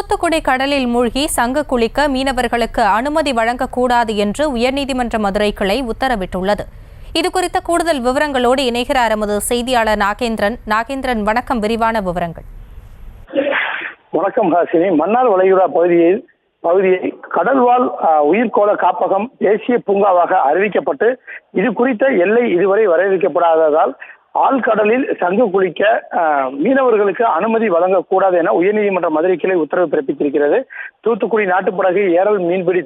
தூத்துக்குடி கடலில் மூழ்கி சங்கு குளிக்க மீனவர்களுக்கு அனுமதி வழங்கக்கூடாது என்று உயர்நீதிமன்ற மதுரை கிளை உத்தரவிட்டுள்ளது. இதுகுறித்த கூடுதல் விவரங்களோடு இணைகிறார் எமது செய்தியாளர் நாகேந்திரன். வணக்கம். விரிவான விவரங்கள். வணக்கம் ஹாசினி. மன்னார் வளைகுடா பகுதியை கடல்வாழ் உயிர்கோள காப்பகம் தேசிய பூங்காவாக அறிவிக்கப்பட்டு இது குறித்த எல்லை இதுவரை வரையறுக்கப்படாததால் ஆழ்கடலில் சங்கு குளிக்க மீனவர்களுக்கு அனுமதி வழங்கக்கூடாது என உயர்நீதிமன்ற மதுரை கிளை உத்தரவு பிறப்பித்திருக்கிறது. தூத்துக்குடி நாட்டுப்படகு ஏரல் மீன்பிடி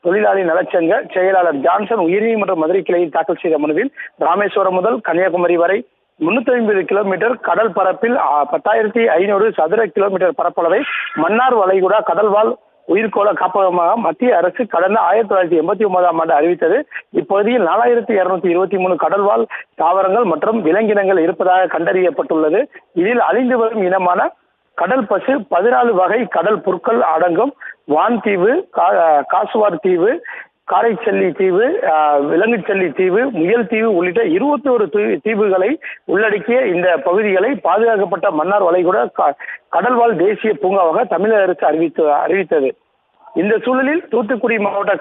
தொழிலாளி நலச்சங்க செயலாளர் ஜான்சன் உயர்நீதிமன்ற மதுரை கிளையில் தாக்கல் செய்த மனுவில் ராமேஸ்வரம் முதல் கன்னியாகுமரி வரை 350 கிலோமீட்டர் கடல் பரப்பில் 10,500 சதுர கிலோமீட்டர் பரப்பளவை மன்னார் வளைகுடா கடல்வாழ் உயிர்கோள காப்பகமாக மத்திய அரசு கடந்த 1989ஆம் ஆண்டு அறிவித்தது. இப்பகுதியில் 4223 கடல்வாழ் தாவரங்கள் மற்றும் விலங்கினங்கள் இருப்பதாக கண்டறியப்பட்டுள்ளது. இதில் அழிந்து வரும் இனமான கடல் பசு 14 வகை கடல் புற்கள் அடங்கும் வான்தீவு, காசுவார் தீவு, காரைச்சல்லி தீவு, விலங்குச்சல்லி தீவு, முயல் தீவு உள்ளிட்ட 21 தீவுகளை உள்ளடக்கிய இந்த பகுதிகளை பாதுகாக்கப்பட்ட மன்னார் வளைகுடா கடல்வாழ் தேசிய பூங்காவாக தமிழக அரசு அறிவித்தது. இந்த சூழலில் தூத்துக்குடி மாவட்ட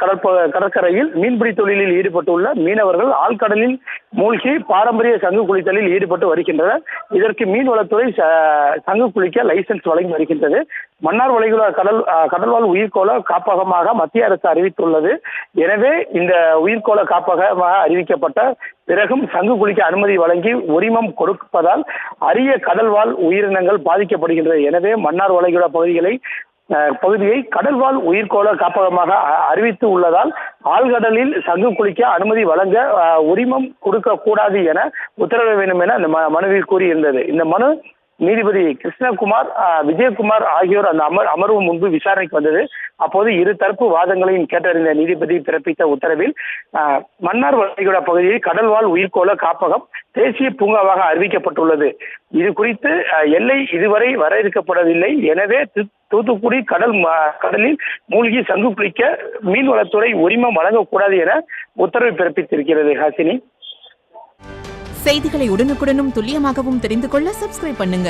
கடற்கரையில் மீன்பிடி தொழிலில் ஈடுபட்டுள்ள மீனவர்கள் ஆழ்கடலில் மூழ்கி பாரம்பரிய சங்கு குளித்தலில் ஈடுபட்டு வருகின்றனர். இதற்கு மீன்வளத்துறை சங்கு குளிக்க லைசன்ஸ் வழங்கி வருகின்றது. மன்னார் வளைகுடா கடல்வாழ் உயிர்கோள காப்பகமாக மத்திய அரசு அறிவித்துள்ளது. எனவே இந்த உயிர்கோள காப்பகமாக அறிவிக்கப்பட்ட பிறகும் சங்கு குளிக்க அனுமதி வழங்கி உரிமம் கொடுப்பதால் அரிய கடல்வாழ் உயிரினங்கள் பாதிக்கப்படுகின்றது. எனவே மன்னார் வளைகுடா பகுதியை கடல்வாழ் உயிர்கோள காப்பகமாக அறிவித்து உள்ளதால் ஆழ்கடலில் சங்கு குளிக்க அனுமதி வழங்க உரிமம் கொடுக்க கூடாது என உத்தரவிட வேண்டும் என அந்த மனுவில் கூறியிருந்தது. இந்த மனு நீதிபதி கிருஷ்ணகுமார், விஜயகுமார் ஆகியோர் அந்த அமர்வு முன்பு விசாரணைக்கு வந்தது. அப்போது இரு தரப்பு வாதங்களையும் கேட்டறிந்த நீதிபதி பிறப்பித்த உத்தரவில் மன்னார் வளைகுடா பகுதியை கடல்வாழ் உயிர்கோள காப்பகம் தேசிய பூங்காவாக அறிவிக்கப்பட்டுள்ளது. இது குறித்து எல்லை இதுவரை வரையறுக்கப்படவில்லை. எனவே தூத்துக்குடி கடலில் மூழ்கி சங்கு குளிக்க மீன்வளத்துறை உரிமம் வழங்கக்கூடாது என உத்தரவு பிறப்பித்திருக்கிறது. ஹாசினி, செய்திகளை உடனுக்குடனும் துல்லியமாகவும் தெரிந்து கொள்ள சப்ஸ்கிரைப் பண்ணுங்க.